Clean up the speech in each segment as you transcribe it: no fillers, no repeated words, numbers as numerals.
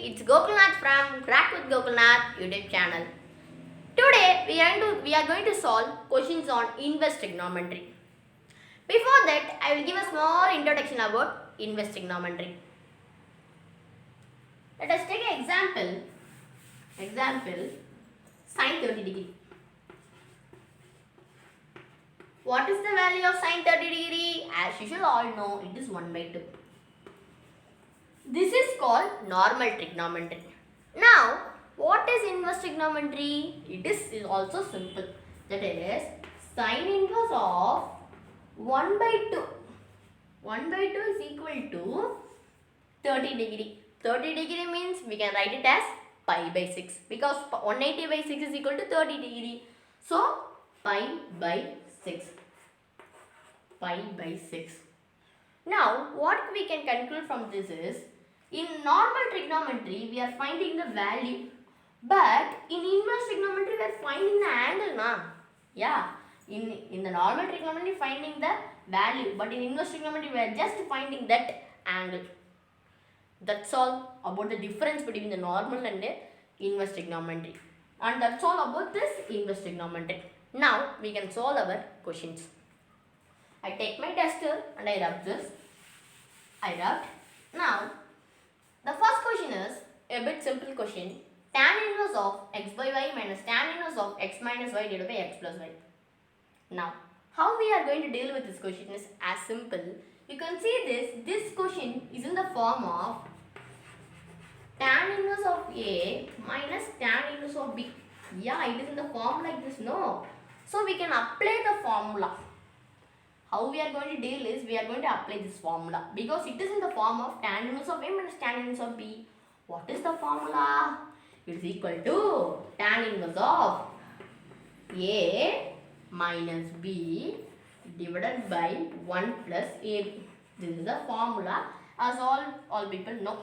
it's Gokulnath from Crack with Gokulnath YouTube channel. Today we are going to solve questions on inverse trigonometry. Before that, I will give a small introduction about inverse trigonometry. Let us take an example. Sine 30 degree. What is the value of sine 30 degree? As you should all know, it is 1 by 2. This is called normal trigonometry. Now, what is inverse trigonometry? It is also simple. That is sine inverse of 1 by 2. 1 by 2 is equal to 30 degree. 30 degree means we can write it as pi by 6 because 180 by 6 is equal to 30 degree. So, pi by 6. Pi by 6. Now, what we can conclude from this is, in normal trigonometry, we are finding the value, but in inverse trigonometry, we are finding the angle, na? Yeah, in the normal trigonometry, finding the value, but in inverse trigonometry, we are just finding that angle. That's all about the difference between the normal and the inverse trigonometry. And that's all about this inverse trigonometry. Now, we can solve our questions. I take my duster and I rub this. I rubbed. Now, the first question is a bit simple question. Tan inverse of x by y minus tan inverse of x minus y divided by x plus y. Now, how we are going to deal with this question is as simple. You can see this question is in the form of tan inverse of A minus tan inverse of B. Yeah, it is in the form like this, no? So, we can apply the formula. How we are going to deal is, we are going to apply this formula because it is in the form of tan inverse of A minus tan inverse of B. What is the formula? It is equal to tan inverse of A minus B divided by 1 plus AB. This is the formula as all people know.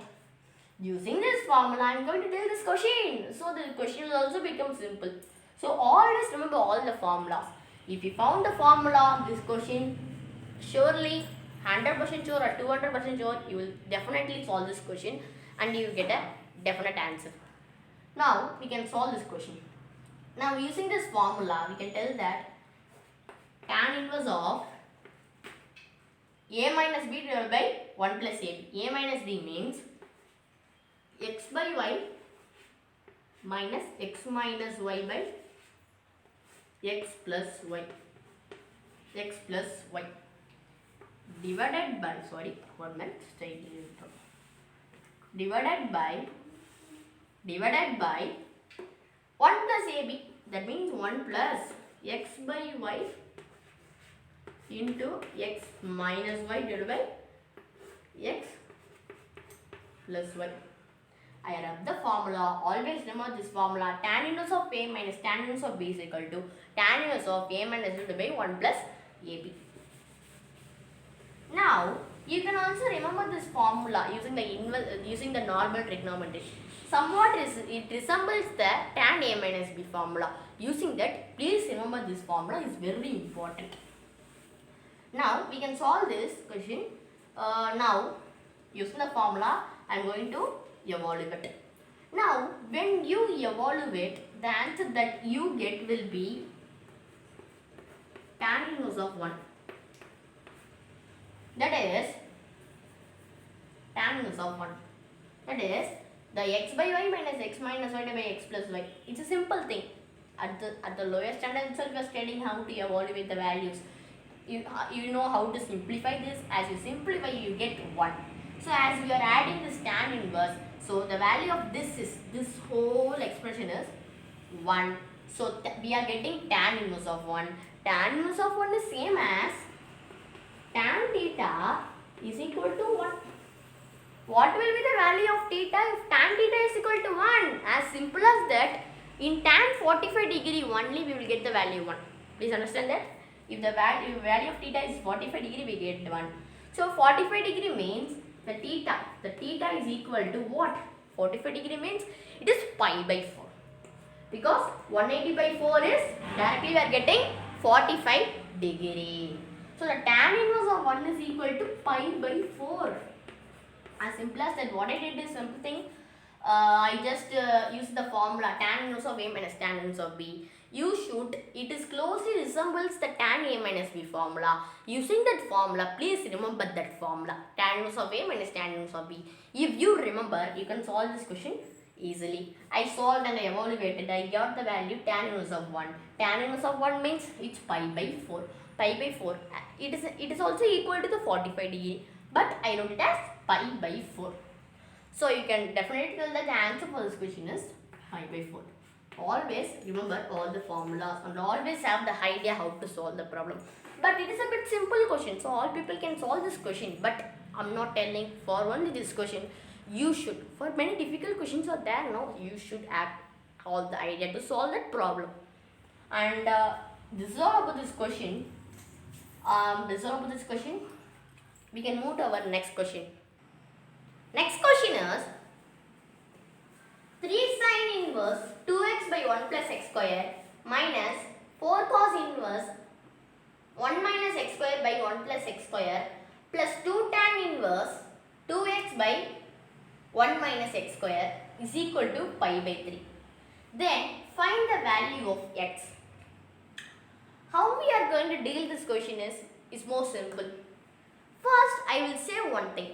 Using this formula, I am going to deal this question. So, the question will also become simple. So, always remember all the formulas. If you found the formula of this question, surely 100% sure or 200% sure you will definitely solve this question and you will get a definite answer. Now, we can solve this question. Now, using this formula, we can tell that tan inverse of A minus B divided by 1 plus AB. A minus B means x by y minus x minus y by x plus y divided by, divided by 1 plus AB, that means 1 plus x by y into x minus y divided by x plus y. I rub the formula. Always remember this formula. Tan inverse of A minus tan inverse of B is equal to tan inverse of A minus B divided by 1 plus AB. Now, you can also remember this formula using the normal trigonometry. Somewhat it resembles the tan A minus B formula. Using that, please remember this formula is very important. Now, we can solve this question. Now, using the formula, I am going to evaluate. Now, when you evaluate, the answer that you get will be tan inverse of 1. That is tan inverse of 1. That is the x by y minus x minus y by x plus y. It's a simple thing. At the lower standard itself, we are studying how to evaluate the values. You know how to simplify this. As you simplify, you get 1. So, as we are adding this tan inverse, so the value of this whole expression is 1. So, we are getting tan inverse of 1. Tan inverse of 1 is same as tan theta is equal to 1. What will be the value of theta if tan theta is equal to 1? As simple as that, in tan 45 degree only we will get the value 1. Please understand that. If the value of theta is 45 degree, we get 1. So, 45 degree means the theta is equal to what? 45 degree means it is pi by 4. Because 180 by 4 is directly we are getting 45 degree. So, the tan inverse of 1 is equal to pi by 4. As simple as that. What I did is simple thing. I just use the formula tan inverse of A minus tan inverse of B. It is closely resembles the tan A minus B formula. Using that formula, please remember that formula. Tan inverse of A minus tan inverse of B. If you remember, you can solve this question easily. I solved and I evaluated. I got the value tan inverse of 1. Tan inverse of 1 means it's pi by 4. Pi by 4. It is also equal to the 45 degree. But I wrote it as pi by 4. So you can definitely tell that the answer for this question is pi by 4. Always remember all the formulas and always have the idea how to solve the problem. But it is a bit simple question, so all people can solve this question. But I'm not telling for only this question. You should. For many difficult questions are there, no, you should have all the idea to solve that problem. And this is all about this question. We can move to our next question. Next question is 3 sin inverse 2x by 1 plus x square minus 4 cos inverse 1 minus x square by 1 plus x square plus 2 tan inverse 2x by 1 minus x square is equal to pi by 3. Then find the value of x. How we are going to deal this question is more simple. First, I will say one thing.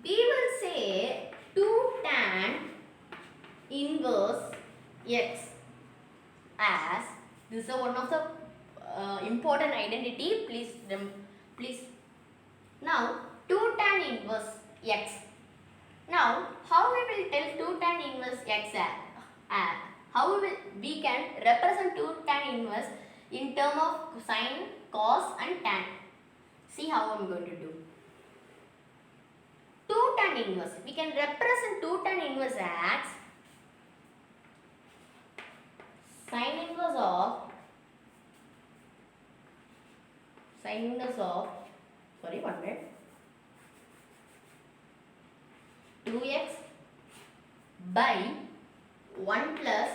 We will say 2 tan inverse x as this is one of the important identity. Please. Now 2 tan inverse x. Now how we will tell 2 tan inverse x how we can represent 2 tan inverse in term of sine, cos and tan. See how I am going to do. 2 tan inverse. We can represent 2 tan inverse as sine inverse of 2x by 1 plus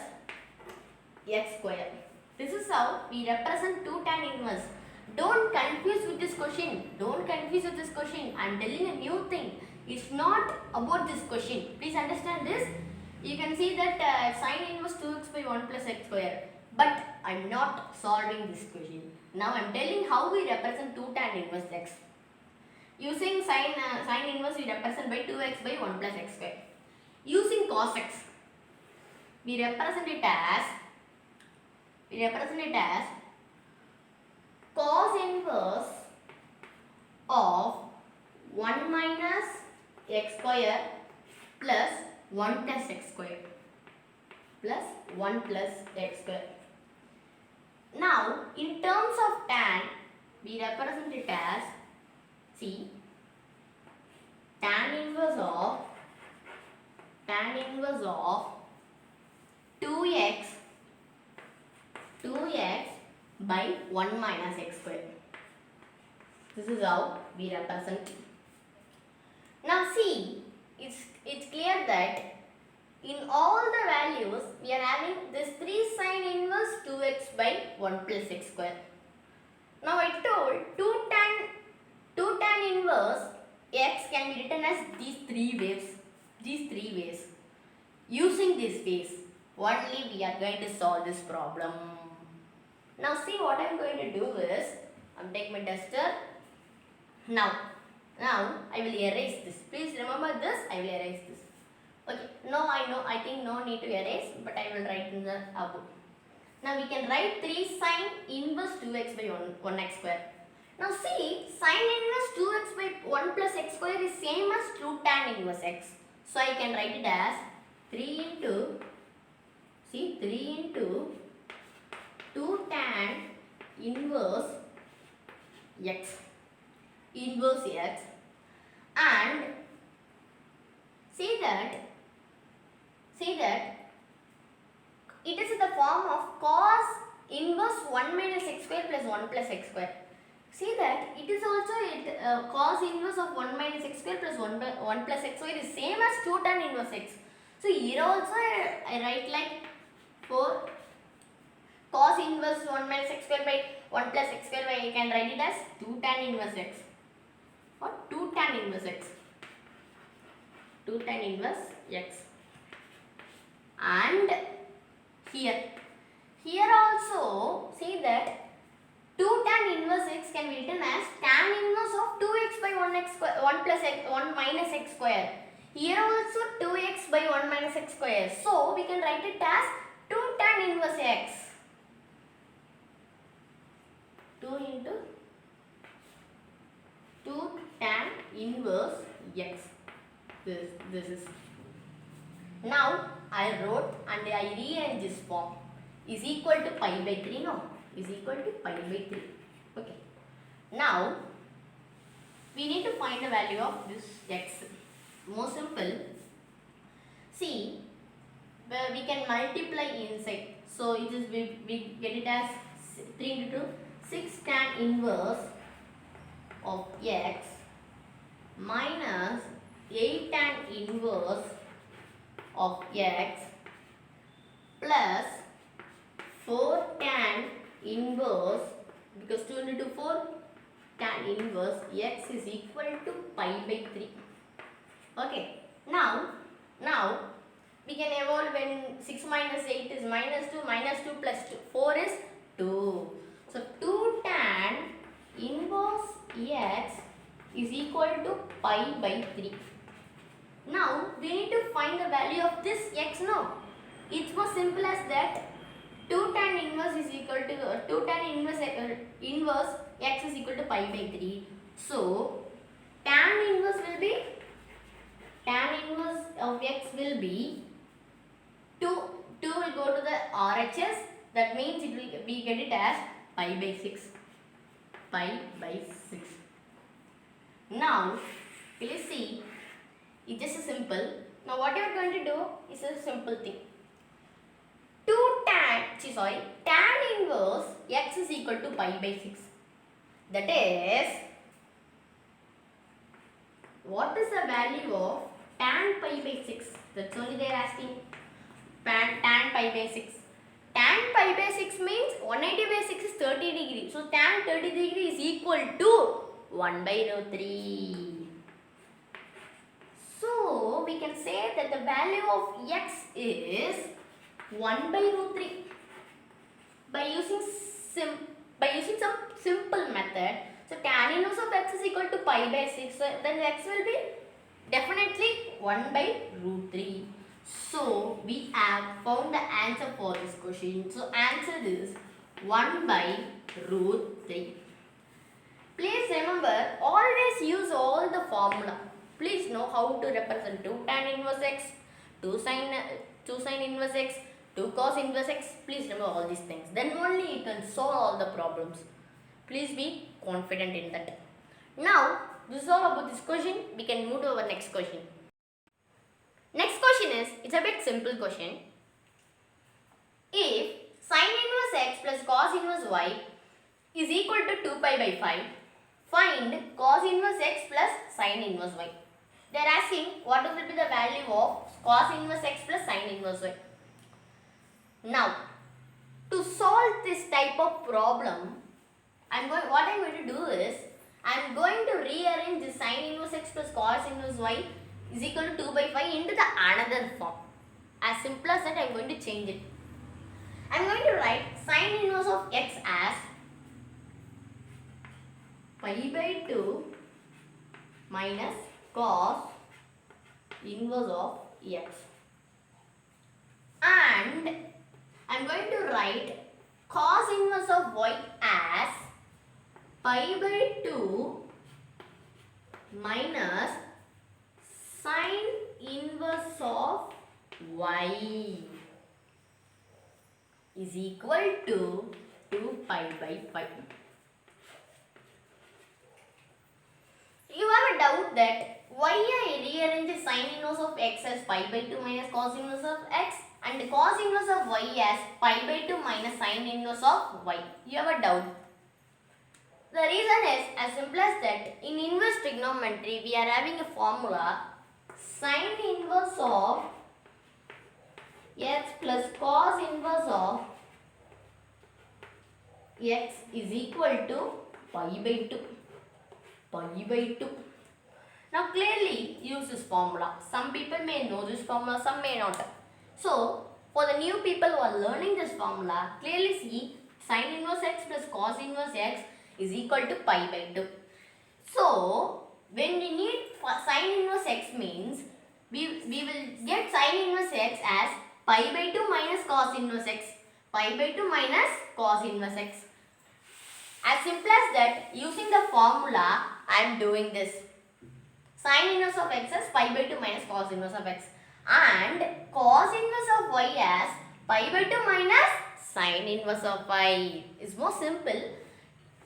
x square. This is how we represent 2 tan inverse. Don't confuse with this question. I am telling a new thing. It's not about this question. Please understand this. You can see that sine inverse 2x by 1 plus x square. But I am not solving this question. Now I am telling how we represent 2 tan inverse x. Using sine inverse we represent by 2x by 1 plus x square. Using cos x we represent it as cos inverse of 1 minus x square plus 1 plus x square plus 1 plus x square. Now in terms of tan we represent it as tan inverse of 2x by 1 minus x square. This is how we represent. Now see, it's clear that in all the values we are having this 3 sin inverse 2x by 1 plus x square. Now I told 2 tan inverse x can be written as these three ways. Using this ways only we are going to solve this problem. Now see what I am going to do is, I am taking my duster. Now I will erase this. Please remember this, I will erase this. Okay, I think no need to erase, but I will write in the above. Now we can write 3 sin inverse 2x by 1x square. Now see, sin inverse 2x by 1 plus x square is same as 2 tan inverse x. So I can write it as 3 into 2 tan inverse x and see that it is in the form of cos inverse 1 minus x square plus 1 plus x square. See that it is also cos inverse of 1 minus x square plus 1 plus x square is same as 2 tan inverse x. So here also I write like for cos inverse 1 minus x square by 1 plus x square, I can write it as 2 tan inverse x or 2 tan inverse x. 2 tan inverse x. And here also see that 2 tan inverse x can be written as tan inverse of 2x by 1x square, 1 plus x, 1 minus x square. Here also 2x by 1 minus x square. So we can write it as 2 tan inverse x. 2 into 2 tan inverse x. This is. Now I wrote and I rearrange this form. Is equal to pi by 3, no? Is equal to pi by 3. Okay. Now we need to find the value of this x. More simple. See, where we can multiply inside. So it is we get it as 3 into 2, 6 tan inverse of x minus 8 tan inverse of x plus 4 tan inverse, because 2 into 4 tan inverse x is equal to pi by 3. Okay. Now we can evolve when 6 minus 8 is minus 2 plus 2. 4 is 2. So 2 tan inverse x is equal to pi by 3. Now we need to find the value of this x, no? It's more simple as that. 2 tan inverse is equal to 2 tan inverse x is equal to pi by 3. So tan inverse of x will be 2 will go to the RHS. That means we get it as pi by 6. Pi by 6. Now please see, it's just a simple. Now what you are going to do is a simple thing. Tan inverse x is equal to pi by 6. That is, what is the value of tan pi by 6? That's only they are asking. Tan pi by 6. Tan pi by 6 means 180 by 6 is 30 degree. So tan 30 degree is equal to 1 by root 3. So we can say that the value of x is 1 by root 3. By using some simple method, so tan inverse of x is equal to pi by 6. So then x will be definitely 1 by root 3. So we have found the answer for this question. So answer is 1 by root 3. Please remember, always use all the formula. Please know how to represent 2 tan inverse x, 2 sin inverse x, 2 cos inverse x. Please remember all these things. Then only you can solve all the problems. Please be confident in that. Now, this is all about this question. We can move to our next question. Next question is, it's a bit simple question. If sin inverse x plus cos inverse y is equal to 2 pi by 5, find cos inverse x plus sin inverse y. They are asking what will be the value of cos inverse x plus sin inverse y. Now, to solve this type of problem, what I am going to do is, I am going to rearrange the sin inverse x plus cos inverse y is equal to 2 by 5 into the another form. As simple as that, I am going to change it. I am going to write sin inverse of x as pi by 2 minus cos inverse of x. And I am going to write cos inverse of y as pi by 2 minus sin inverse of y is equal to 2 pi by 5. You have a doubt that why I rearrange sin inverse of x as pi by 2 minus cos inverse of x and cos inverse of y as pi by 2 minus sin inverse of y. You have a doubt. The reason is as simple as that. In inverse trigonometry, we are having a formula sin inverse of x plus cos inverse of x is equal to pi by 2. Pi by 2. Now clearly use this formula. Some people may know this formula, some may not. So for the new people who are learning this formula, clearly see sin inverse x plus cos inverse x is equal to pi by 2. So when we need sin inverse x means we will get sin inverse x as pi by 2 minus cos inverse x. Pi by 2 minus cos inverse x. As simple as that, using the formula, I am doing this. Sin inverse of x as pi by 2 minus cos inverse of x. And cos inverse of y as pi by 2 minus sin inverse of y. Is more simple.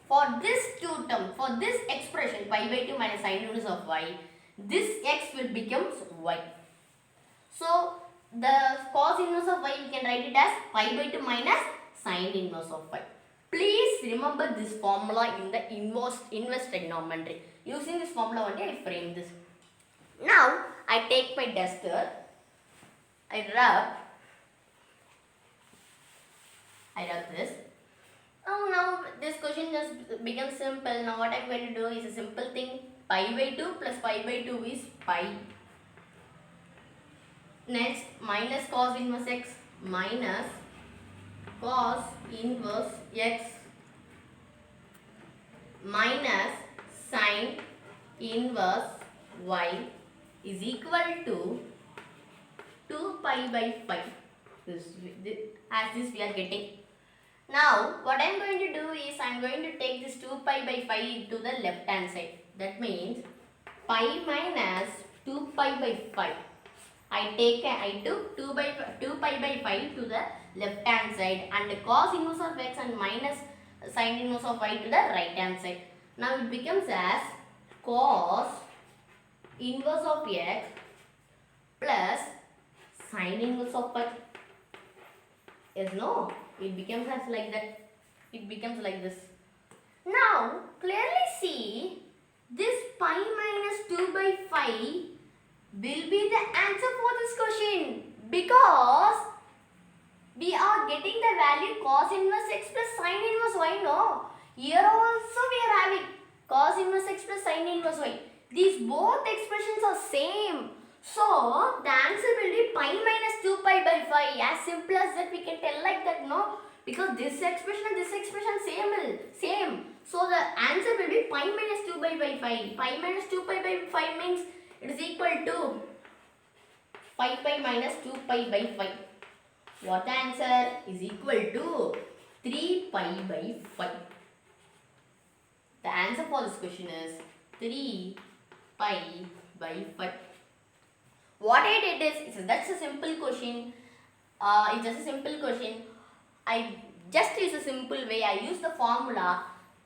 For this two term, for this expression pi by 2 minus sin inverse of y, this x will become y. So, the cos inverse of y we can write it as pi by 2 minus sin inverse of y. Please remember this formula in the inverse trigonometry. Using this formula only I frame this. Now I take my duster, I rub this. Oh, now this question just becomes simple. Now what I am going to do is a simple thing. Pi by 2 plus pi by 2 is pi. Next, minus cos inverse x minus cos inverse x minus sin inverse y is equal to 2 pi by 5. As this we are getting. Now what I am going to do is I am going to take this 2 pi by 5 to the left hand side. That means pi minus 2 pi by 5. I took 2 pi by 5 to the left hand side and cos inverse of x and minus sin inverse of y to the right hand side. Now it becomes as cos inverse of x plus sin inverse of y. Yes, no? It becomes as like that. It becomes like this. Now clearly see this pi minus 2 by 5 will be the answer for this question because we are getting the value cos inverse x plus sin inverse y. No, here also we are having cos inverse x plus sin inverse y. These both expressions are same. So the answer will be pi minus 2 pi by 5. As simple as that we can tell like that, no? Because this expression and this expression same. So the answer will be pi minus 2 pi by 5. Pi minus 2 pi by 5 means it is equal to 5 pi minus 2 pi by 5. What the answer is equal to 3 pi by 5. The answer for this question is 3 pi by 5. What I did is that's a simple question. It's just a simple question. I just use a simple way. I use the formula.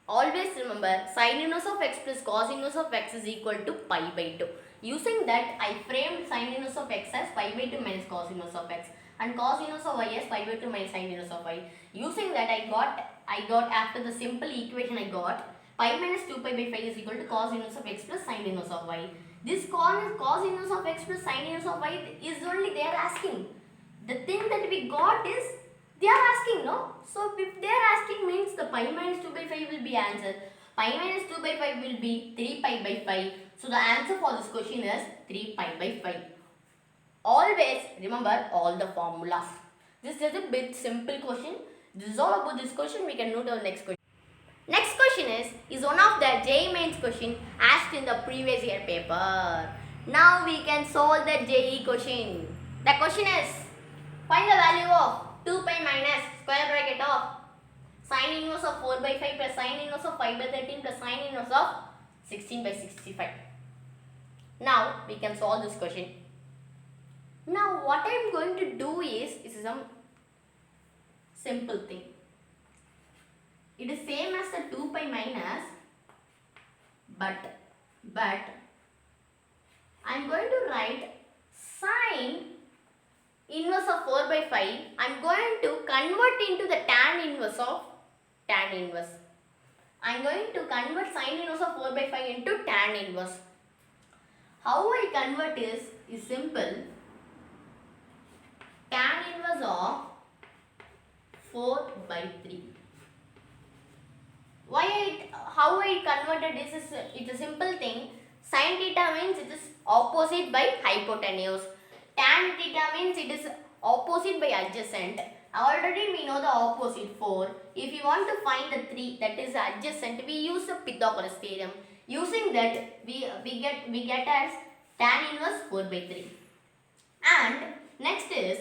Always remember sin inverse of x plus cos inverse of x is equal to pi by 2. Using that, I framed sin inverse of x as pi by 2 minus cos inverse of x and cos inverse of y as pi by 2 minus sin inverse of y. Using that, I got after the simple equation I got pi minus 2 pi by 5 is equal to cos inverse of x plus sin inverse of y. This cos inverse of x plus sin inverse of y is only they are asking. The thing that we got is they are asking, no? So if they are asking means the pi minus 2 by 5 will be answer. Pi minus 2 by 5 will be 3 pi by 5. So the answer for this question is 3 pi by 5. Always remember all the formulas. This is a bit simple question. This is all about this question. We can move to the next question. Next question is one of the JEE Mains question asked in the previous year paper. Now we can solve the JEE question. The question is, find the value of 2 pi minus square bracket of sin inverse of 4 by 5 plus sin inverse of 5 by 13 plus sin inverse of 16 by 65. Now we can solve this question. Now what I am going to do is some simple thing. It is same as the 2 pi minus, but I am going to write sin inverse of 4 by 5. I am going to convert into the tan inverse of tan inverse. I am going to convert sin inverse of 4 by 5 into tan inverse. How I convert is simple. Tan inverse of 4 by 3. How I converted this is it's a simple thing. Sin theta means it is opposite by hypotenuse. Tan theta means it is opposite by adjacent. Already we know the opposite 4. If you want to find the 3 that is adjacent, we use the Pythagoras theorem. Using that we get as tan inverse 4 by 3. And next is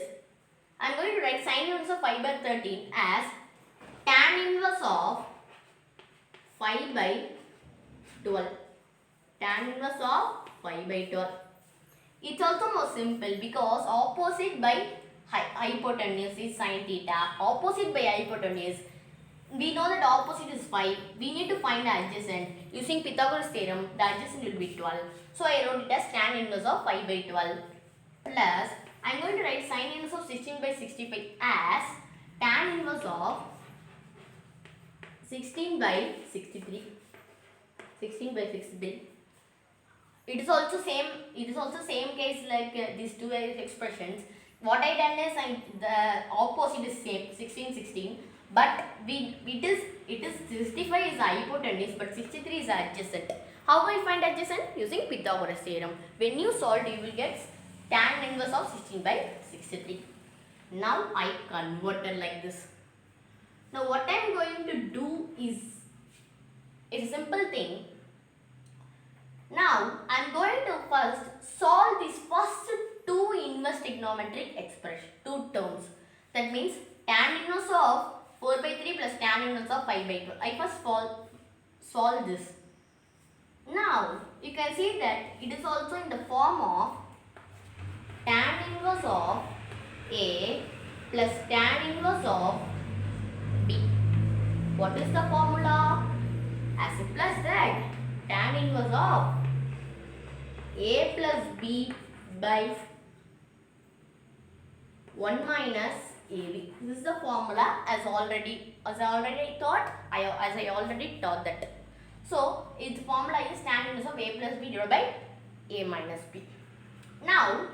I am going to write sin inverse of 5 by 13 as tan inverse of 5 by 12. Tan inverse of 5 by 12. It's also more simple because opposite by hypotenuse is sin theta. Opposite by hypotenuse. We know that opposite is 5. We need to find the adjacent. Using Pythagoras theorem, the adjacent will be 12. So I wrote it as tan inverse of 5 by 12 plus I am going to write sin inverse of 16 by 65 as tan inverse of 16 by 63. 16 by 63. It is also same case like these two expressions. What I done is the opposite is same 16, but it is 65 is the hypotenuse but 63 is the adjacent. How will I find adjacent? Using Pythagoras theorem. When you solve, you will get tan inverse of 16 by 63. Now I converted like this. Now what I am going to do is a simple thing. Now I am going to first solve these first two inverse trigonometric expression, two terms. That means tan inverse of 4 by 3 plus tan inverse of 5 by 2. I first solve this. Now you can see that it is also in the form of tan inverse of A plus tan inverse of B. What is the formula? As simple as that. Tan inverse of A plus B by 1 minus AB. This is the formula as I already taught. As I already taught that. So its formula is tan inverse of A plus B divided by A minus B. Now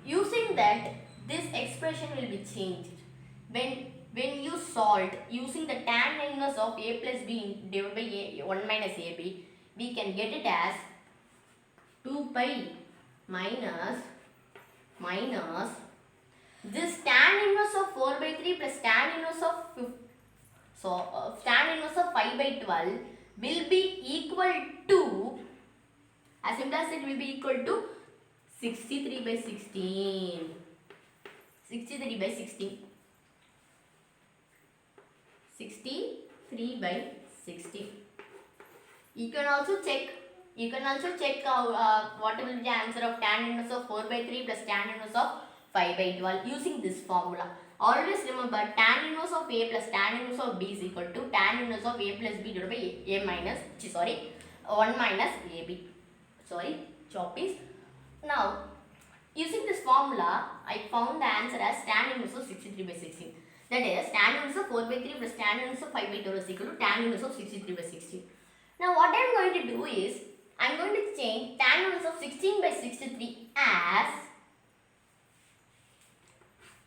using that, this expression will be changed. When you solve using the tan inverse of A plus B divided by A, 1 minus AB, we can get it as 2 pi minus this tan inverse of 4 by 3 plus tan inverse of tan inverse of 5 by 12 will be equal to, as simple as it will be equal to 63 by 16. 63 by 16. 63 by 16. You can also check what will be the answer of tan inverse of 4 by 3 plus tan inverse of 5 by 12 using this formula. Always remember tan inverse of A plus tan inverse of B is equal to tan inverse of A plus B divided by 1 minus AB. Chop piece. Now using this formula, I found the answer as tan inverse of 63 by 16. That is tan inverse of 4 by 3 plus tan inverse of 5 by 12 is equal to tan inverse of 63 by 16. Now what I am going to do is, I am going to change tan inverse of 16 by 63 as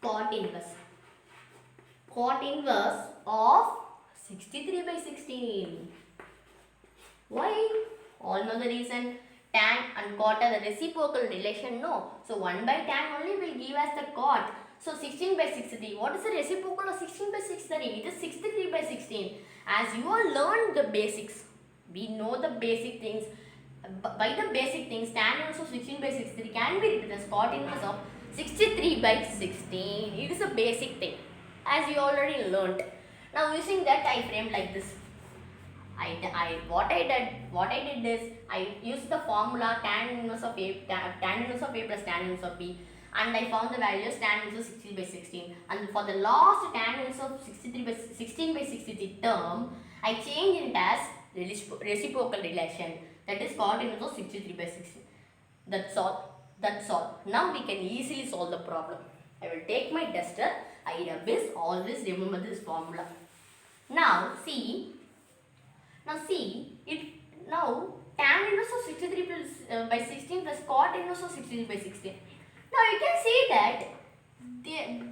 cot inverse. Cot inverse of 63 by 16. Why? All know the reason. Tan and cot are the reciprocal relation, no? So 1 by tan only will give us the cot. So 16 by 63. What is the reciprocal of 16 by 63? It is 63 by 16. As you all learned the basics, we know the basic things. By the basic things, tan inverse of 16 by 63 can be written as cot inverse of 63 by 16. It is a basic thing, as you already learnt. Now using that, I framed like this. What I did is I used the formula tan inverse of A plus tan inverse of B, and I found the values tan inverse of 16 by 16. And for the last tan inverse of 16 by 63 term, I changed it as reciprocal relation. That is cot inverse of 63 by 16. That's all. Now we can easily solve the problem. I will take my duster. Always remember this formula. Now see tan inverse of 63 plus, by 16 plus cot inverse of 63 by 16. Now you can see that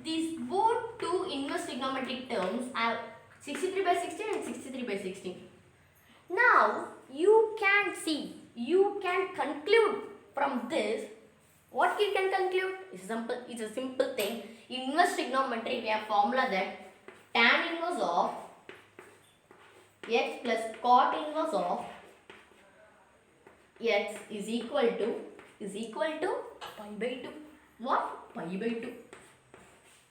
these both two inverse trigonometric terms are 63 by 16 and 63 by 16. Now you can see you can conclude from this. What you can conclude? It's a simple thing. In inverse trigonometry, we have formula that tan inverse of x plus cot inverse of x is equal to pi by 2. What? Pi by 2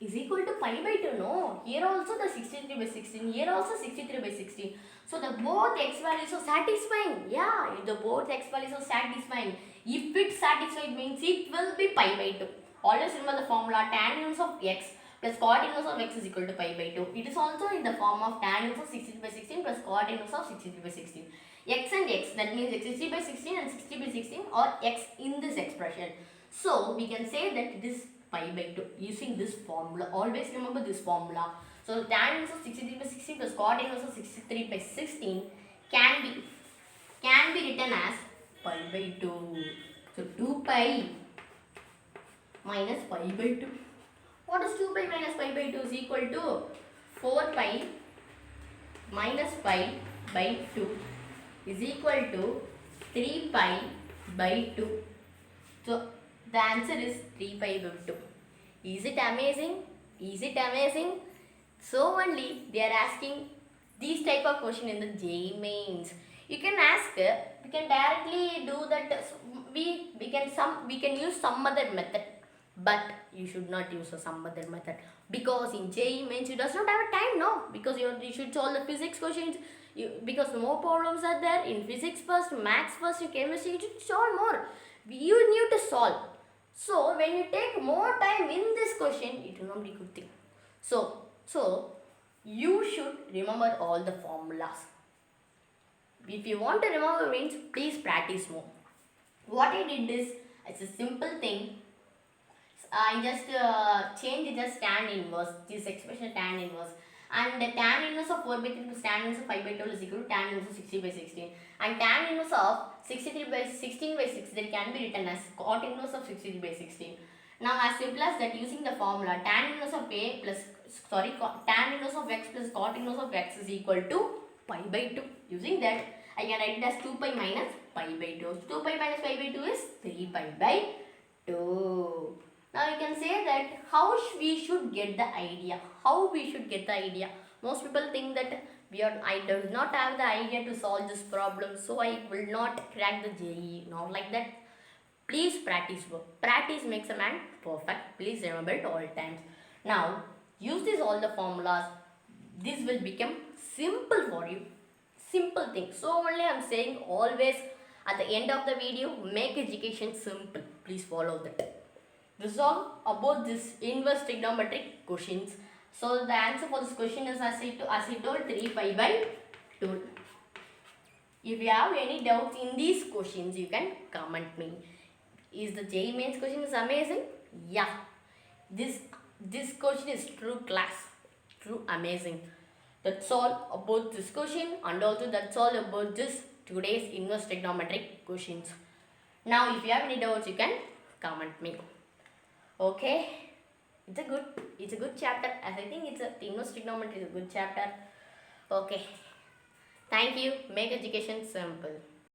is equal to pi by 2. No, here also the 63 by 16, here also 63 by 16. So the both x values are satisfying. Yeah, if the both x values are satisfying. If it satisfied means it will be pi by 2. Always remember the formula tan inverse of x plus cot inverse of x is equal to pi by 2. It is also in the form of tan inverse of 63 by 16 plus cot inverse of 63 by 16. X and x, that means 60 by 16 and 60 by 16 or x in this expression. So we can say that it is pi by 2 using this formula. Always remember this formula. So tan inverse of 63 by 16 plus cot inverse of 63 by 16 can be written as pi by 2. So 2 pi minus pi by 2. What is 2 pi minus pi by 2 is equal to 4 pi minus pi by 2 is equal to 3 pi by 2. So the answer is 3 pi by 2. Is it amazing? Is it amazing? So only they are asking these type of question in the JEE mains. You can ask, we can directly do that. We can use some other method, but you should not use some other method because in JEE mains you does not have a time, no, because you should solve the physics questions. Because more problems are there in physics first, maths first, in chemistry, you should solve more. You need to solve. So when you take more time in this question, it will not be a good thing. So you should remember all the formulas. If you want to remember means, please practice more. What I did is, it's a simple thing. I just changed just tan inverse, this expression tan inverse. And the tan inverse of 4 by 3 plus tan inverse of 5 by 12 is equal to tan inverse of 60 by 16. And tan inverse of 63 by 16 by 6 that can be written as cot inverse of 63 by 16. Now as simple as that, using the formula tan inverse of tan inverse of x plus cot inverse of x is equal to pi by 2. Using that, I can write it as 2 pi minus pi by 2. 2 pi minus pi by 2 is 3 pi by 2. Now you can say that how we should get the idea. How we should get the idea. Most people think that I do not have the idea to solve this problem, so I will not crack the JEE. Not like that. Please practice work. Practice makes a man perfect. Please remember it all times. Now use all the formulas. This will become simple for you. Simple thing. So only I am saying always at the end of the video, make education simple. Please follow that. This is all about this inverse trigonometric questions. So the answer for this question is as I told 3 pi by 2. If you have any doubts in these questions, you can comment me. Is the JEE mains question is amazing? Yeah. This question is true class. True amazing. That's all about this question, and also that's all about this today's inverse trigonometric questions. Now if you have any doubts, you can comment me. Okay, it's a good chapter, as I think inverse trigonometry is a good chapter. Okay, thank you. Make education simple.